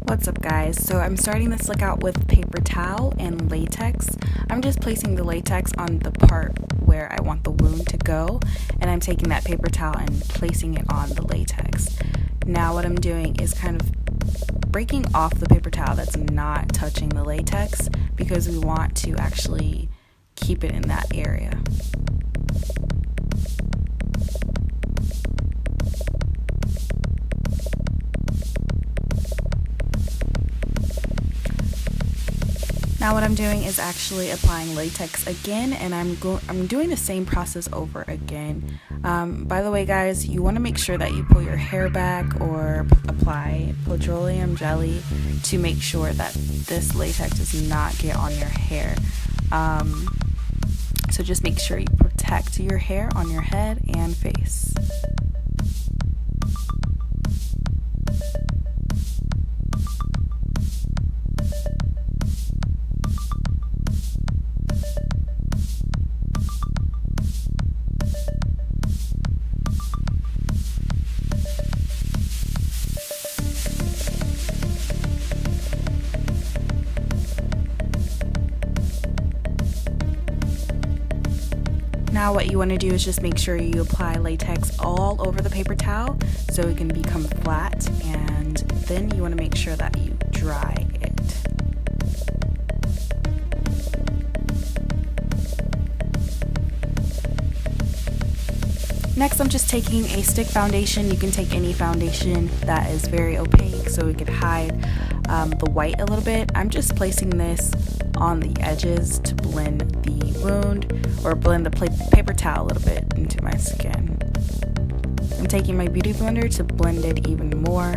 What's up guys, so I'm starting this look out with paper towel and latex. I'm just placing the latex on the part where I want the wound to go, and I'm taking that paper towel and placing it on the latex. Now what I'm doing is kind of breaking off the paper towel that's not touching the latex because we want to actually keep it in that area. Now what I'm doing is actually applying latex again, and I'm doing the same process over again. By the way guys, you want to make sure that you pull your hair back or apply petroleum jelly to make sure that this latex does not get on your hair. So just make sure you protect your hair on your head and face. Now what you want to do is just make sure you apply latex all over the paper towel so it can become flat, and then you want to make sure that you dry it. Next, I'm just taking a stick foundation. You can take any foundation that is very opaque so it could hide the white a little bit. I'm just placing this on the edges to blend the wound, or blend the paper towel a little bit into my skin. I'm taking my beauty blender to blend it even more,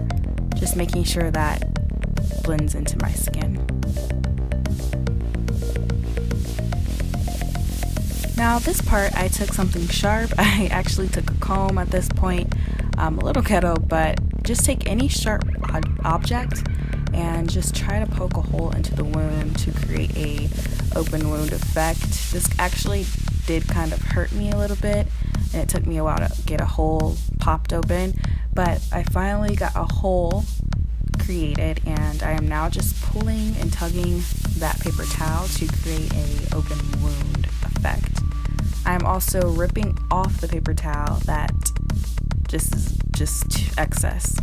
just making sure that it blends into my skin. Now this part, I took something sharp. I actually took a comb at this point, a little ghetto, but just take any sharp object and just try to poke a hole into the wound to create a open wound effect. This actually did kind of hurt me a little bit, and it took me a while to get a hole popped open, but I finally got a hole created, and I am now just pulling and tugging that paper towel to create a open wound effect. I'm also ripping off the paper towel that just excess.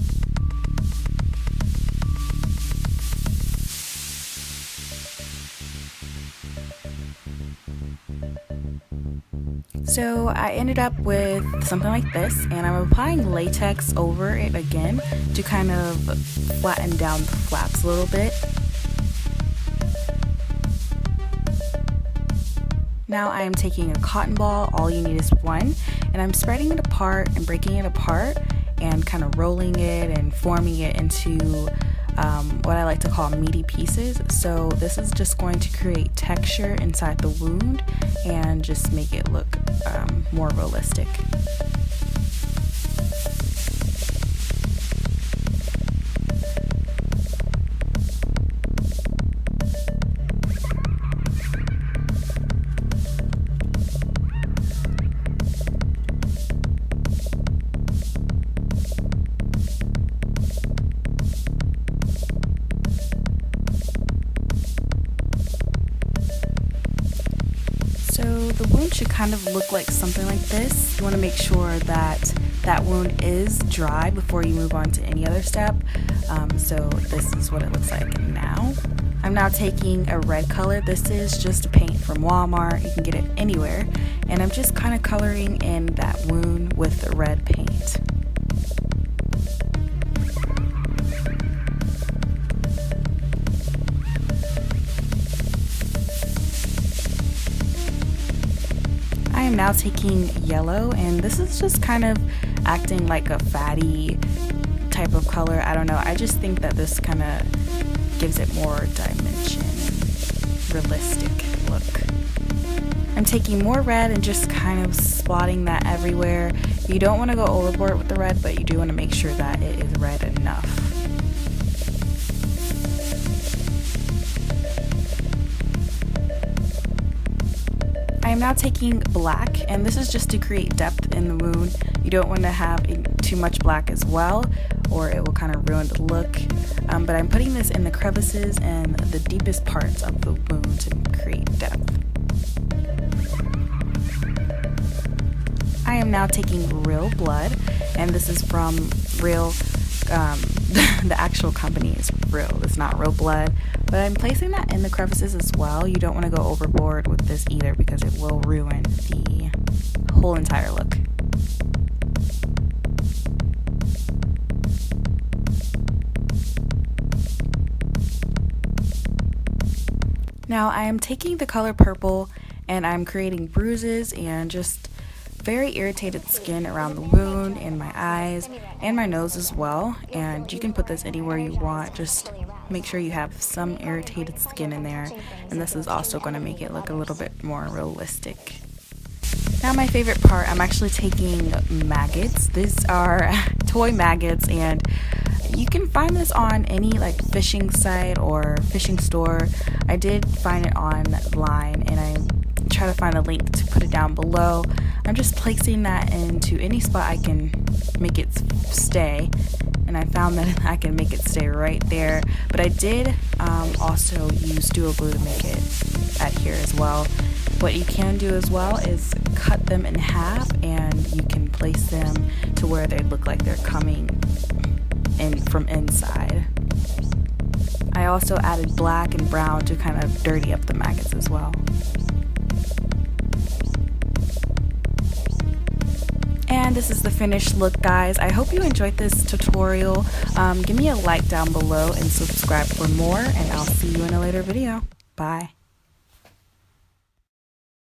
So I ended up with something like this, and I'm applying latex over it again to kind of flatten down the flaps a little bit. Now I am taking a cotton ball, all you need is one, and I'm spreading it apart and breaking it apart and kind of rolling it and forming it into what I like to call meaty pieces. So this is just going to create texture inside the wound and just make it look more realistic. So the wound should kind of look like something like this. You want to make sure that that wound is dry before you move on to any other step. So this is what it looks like now. I'm now taking a red color. This is just a paint from Walmart. You can get it anywhere. And I'm just kind of coloring in that wound with the red paint. I am now taking yellow, and this is just kind of acting like a fatty type of color. I don't know. I just think that this kind of gives it more dimension, realistic look. I'm taking more red and just kind of spotting that everywhere. You don't want to go overboard with the red, but you do want to make sure that it is red enough. I am now taking black, and this is just to create depth in the wound. You don't want to have too much black as well, or it will kind of ruin the look. But I'm putting this in the crevices and the deepest parts of the wound to create depth. I am now taking Real Blood, and this is from Real, the actual company is Real, it's not Real Blood, but I'm placing that in the crevices as well. You don't want to go overboard with this either because it will ruin the whole entire look. Now I am taking the color purple and I'm creating bruises and just very irritated skin around the wound and my eyes and my nose as well. And you can put this anywhere you want, just make sure you have some irritated skin in there, and this is also going to make it look a little bit more realistic. Now my favorite part, I'm actually taking maggots. These are toy maggots, and you can find this on any like fishing site or fishing store. I did find it online, and I try to find a link to put it down below. I'm just placing that into any spot I can make it stay, and I found that I can make it stay right there. But I did also use duo glue to make it adhere as well. What you can do as well is cut them in half, and you can place them to where they look like they're coming in from inside. I also added black and brown to kind of dirty up the maggots as well. And this is the finished look, guys. I hope you enjoyed this tutorial. Give me a like down below and subscribe for more, and I'll see you in a later video. Bye.